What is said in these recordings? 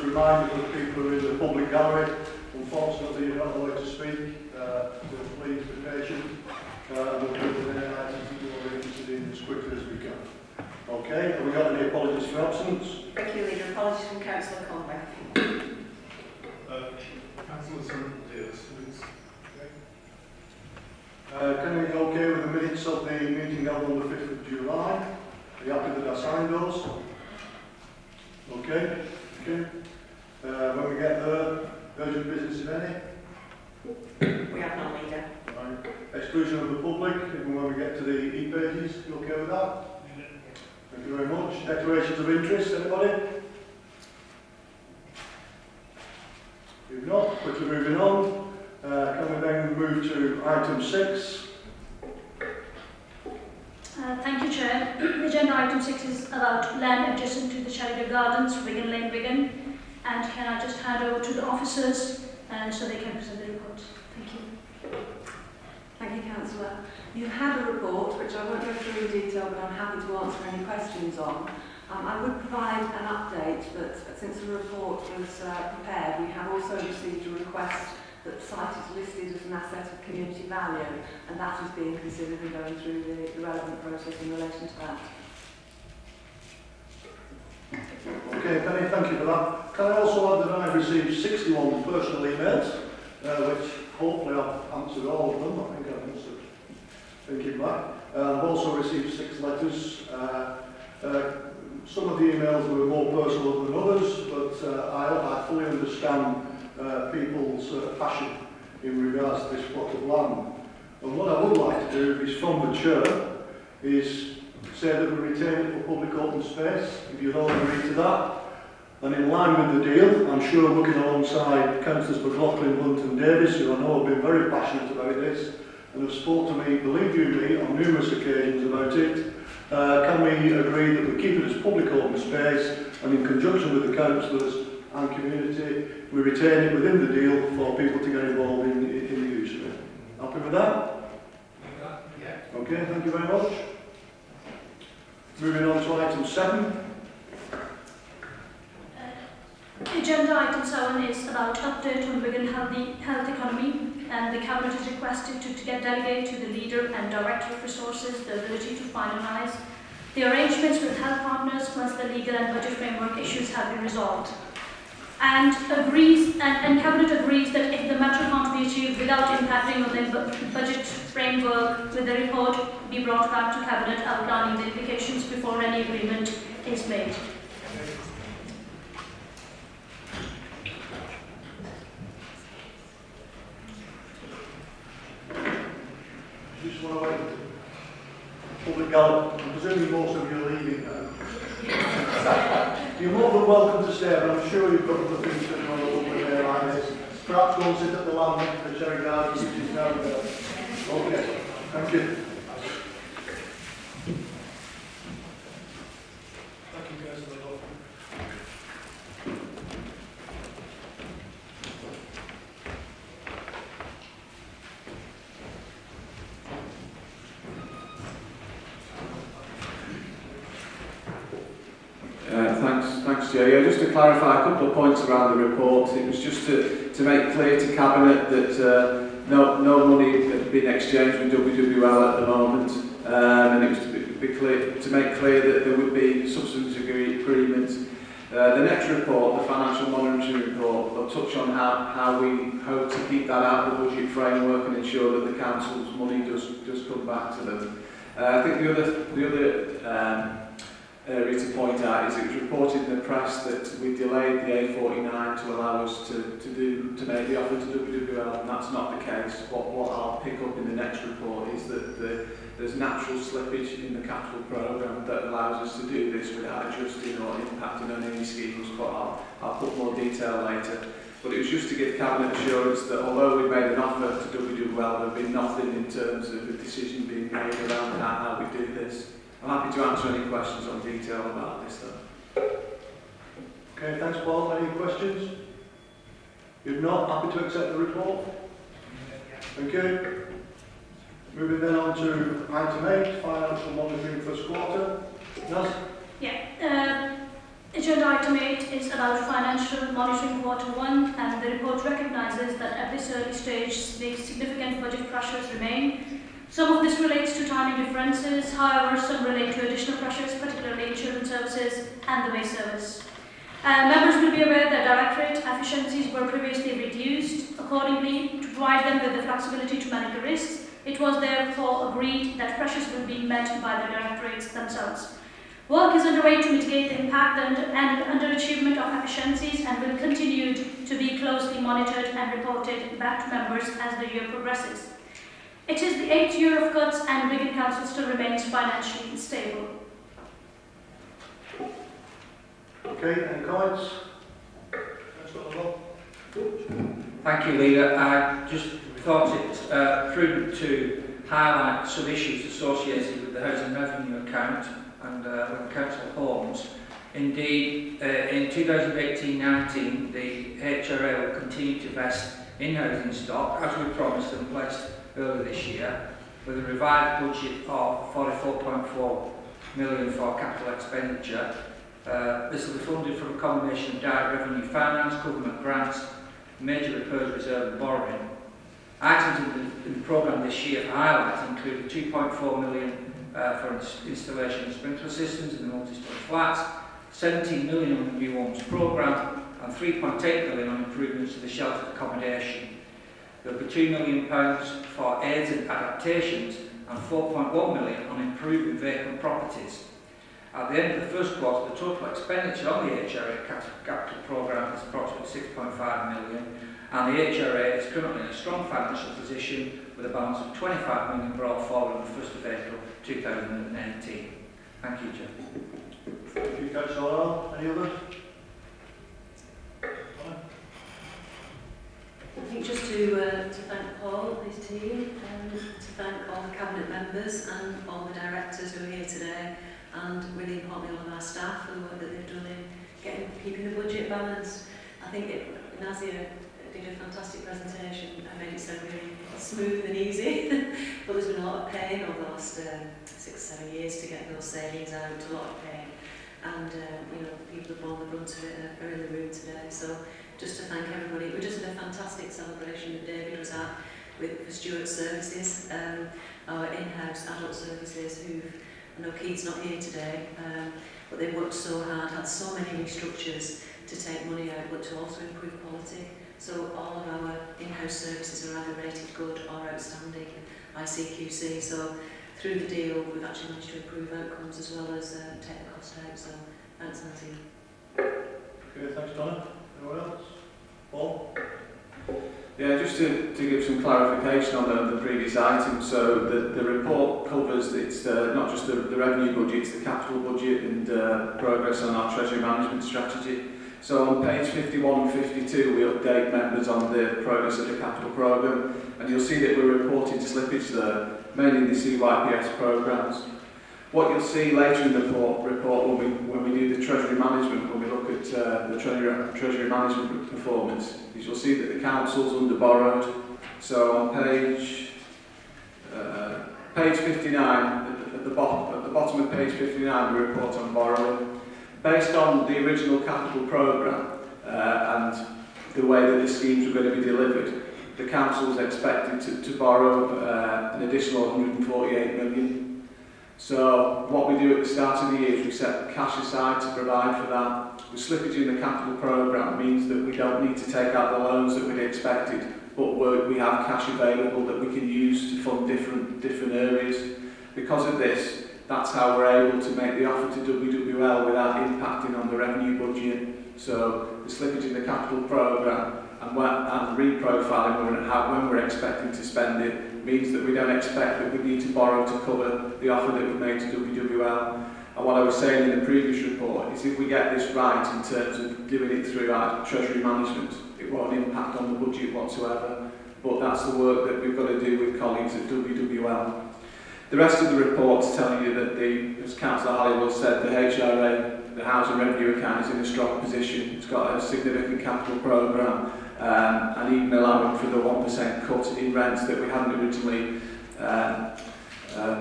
reminder that people who are in the public gallery, unfortunately you're not allowed to speak, so please be patient. We'll deal with any items that you're interested in as quickly as we can. Okay, have we got any apologies for absence? Thank you, Leader. Apologies from Councillor Conway. Councillor Surrey, yes. Can we be okay with the minutes of the meeting held on the 5th of July? Are you happy that I signed those? Okay. Okay. When we get there, urgent business if any? We have none, Leader. Right. Exclusion of the public, even when we get to the e-pages, you okay with that? Thank you very much. Declarations of interest, anybody? If not, quickly moving on. Can we then move to item 6? Thank you, Chair. Agenda item 6 is about land adjacent to the Charity Gardens, Wigan Lane, Wigan. And can I just hand over to the officers so they can present the report? Thank you. Thank you, Councillor. You've had a report, which I won't go through in detail, but I'm happy to answer any questions on. I would provide an update that since the report was prepared, we have also received a request that the site is listed as an asset of community value, and that is being considered and going through the relevant process in relation to that. Okay, Penny, thank you for that. Can I also add that I've received 61 personal emails, which hopefully I've answered all of them. I think I've answered thinking back. I've also received 6 letters. Some of the emails were more personal than others, but I fully understand people's passion in regards to this plot of land. And what I would like to do is, from the chair, is say that we retain it for public open space, if you'd all agree to that. And in line with the deal, I'm sure looking alongside Councillors McLaughlin, Hunt and Davis, who I know have been very passionate about this, and have spoken to me, believe you me, on numerous occasions about it, can we agree that we keep it as public open space, and in conjunction with the councillors and community, we retain it within the deal for people to get involved in the use of it. Happy with that? Yeah. Okay, thank you very much. Moving on to item 7. Agenda item 7 is about update on Wigan health economy, and the Cabinet is requested to get delegate to the Leader and Director of Resources the ability to finalise the arrangements with health partners once the legal and budget framework issues have been resolved. And Cabinet agrees that if the matter can't be achieved without impacting on the budget framework, with the report be brought back to Cabinet outlining the implications before any agreement is made. Just want to wait. Public gallery, I'm presuming most of you are leaving now. You're more than welcome to stay, but I'm sure you've got other things to do on a lovely day like this. Perhaps go and sit at the land next to the Cherry Gardens, which is down there. Okay, thank you. Thank you, Councillor Lawson. Thanks, Joe. Yeah, just to clarify a couple of points around the report, it was just to make clear to Cabinet that no money had been exchanged with WWL at the moment, and it was to make clear that there would be substance agreements. The next report, the financial monitoring report, will touch on how we hope to keep that out of the budget framework and ensure that the council's money does come back to them. I think the other area to point out is it was reported in the press that we delayed the A49 to allow us to make the offer to WWL, and that's not the case. What I'll pick up in the next report is that there's natural slippage in the capital programme that allows us to do this without adjusting or impacting on any schemes, but I'll put more detail later. But it was just to give Cabinet assurance that although we made an offer to WWL, there had been nothing in terms of a decision being made around how we do this. I'm happy to answer any questions on detail about this though. Okay, thanks Paul. Any questions? If not, happy to accept the report. Thank you. Moving then on to item 8, financial monitoring first quarter. Naz? Yeah. Agenda item 8 is about financial monitoring Q1, and the report recognises that at this early stage significant budget pressures remain. Some of this relates to timing differences, however some relate to additional pressures, particularly in children's services and the waste service. Members will be aware that directorate efficiencies were previously reduced. Accordingly, to provide them with the flexibility to manage the risks, it was therefore agreed that pressures will be met by the directorates themselves. Work is underway to mitigate the impact and underachievement of efficiencies and will continue to be closely monitored and reported back to members as the year progresses. It is the 8th year of cuts and Wigan Council still remains financially stable. Okay, any comments? Councillor Lovell. Thank you, Leader. I just thought it prudent to highlight some issues associated with the housing revenue account and with council homes. Indeed, in 2018-19, the HRA will continue to invest in housing stock, as we promised and pledged earlier this year, with a revised budget of 44.4 million for capital expenditure. This will be funded from a combination of direct revenue finance, government grants, major repairs reserve and borrowing. Items in the programme this year for highlight include 2.4 million for installation of sprinkler systems in the multi-storey flats, 17 million on the new homes programme and 3.8 million on improvements to the sheltered accommodation. There will be £2 million for aids and adaptations and 4.1 million on improving vacant properties. At the end of the first quarter, the total expenditure on the HRA capital programme is approximately 6.5 million, and the HRA is currently in a strong financial position with a balance of 25 million brought forward on the 1st of April 2018. Thank you, Chair. Thank you, Councillor Lovell. Any others? I think just to thank Paul and his team, and to thank all the cabinet members and all the directors who are here today, and really importantly all of our staff for the work that they've done in keeping the budget balanced. I think Nazia did a fantastic presentation and made it sound really smooth and easy, but there's been a lot of pain over the last 6-7 years to get those savings out, a lot of pain, and you know, people have borne the brunt of it and are in the room today. So just to thank everybody. We just had a fantastic celebration that David was at with Stewart Services, our in-house adult services, who I know Keith's not here today, but they've worked so hard, had so many restructures to take money out, but to also improve quality. So all of our in-house services are either rated good or outstanding by CQC. So through the deal, we've actually managed to improve outcomes as well as take the cost out. So thanks, Nancy. Okay, thanks, Donna. Anyone else? Paul? Yeah, just to give some clarification on the previous item. So the report covers it's not just the revenue budget, it's the capital budget and progress on our treasury management strategy. So on page 51 and 52 we update members on the progress of the capital programme, and you'll see that we're reporting slippage there, mainly in the CYPS programmes. What you'll see later in the report when we do the treasury management, when we look at the treasury management performance, is you'll see that the council's under-borrowed. So on page 59, at the bottom of page 59, we report on borrowing. Based on the original capital programme and the way that the schemes were going to be delivered, the council was expected to borrow an additional 148 million. So what we do at the start of the year is we set cash aside to provide for that. The slippage in the capital programme means that we don't need to take out the loans that we'd expected, but we have cash available that we can use to fund different areas. Because of this, that's how we're able to make the offer to WWL without impacting on the revenue budget. So the slippage in the capital programme and reprofiling when we're expecting to spend it means that we don't expect that we need to borrow to cover the offer that we've made to WWL. And what I was saying in the previous report is if we get this right in terms of doing it through our treasury management, it won't impact on the budget whatsoever. But that's the work that we've got to do with colleagues at WWL. The rest of the reports tell you that, as Councillor Halliwell said, the HRA, the Housing Revenue Account, is in a strong position. It's got a significant capital programme, and even allowing for the 1% cut in rents that we hadn't originally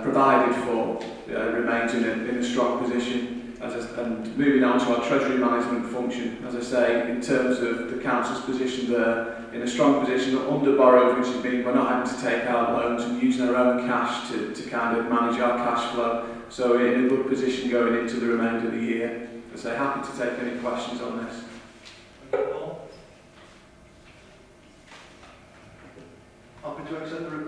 provided for, remains in a strong position. and moving on to our treasury management function, as I say, in terms of the council's position there, in a strong position, under borrowed, which has been we're not having to take out loans and using our own cash to kind of manage our cash flow. So we're in a good position going into the remainder of the year. So happy to take any questions on this. Thank you, Paul. Happy to accept the report.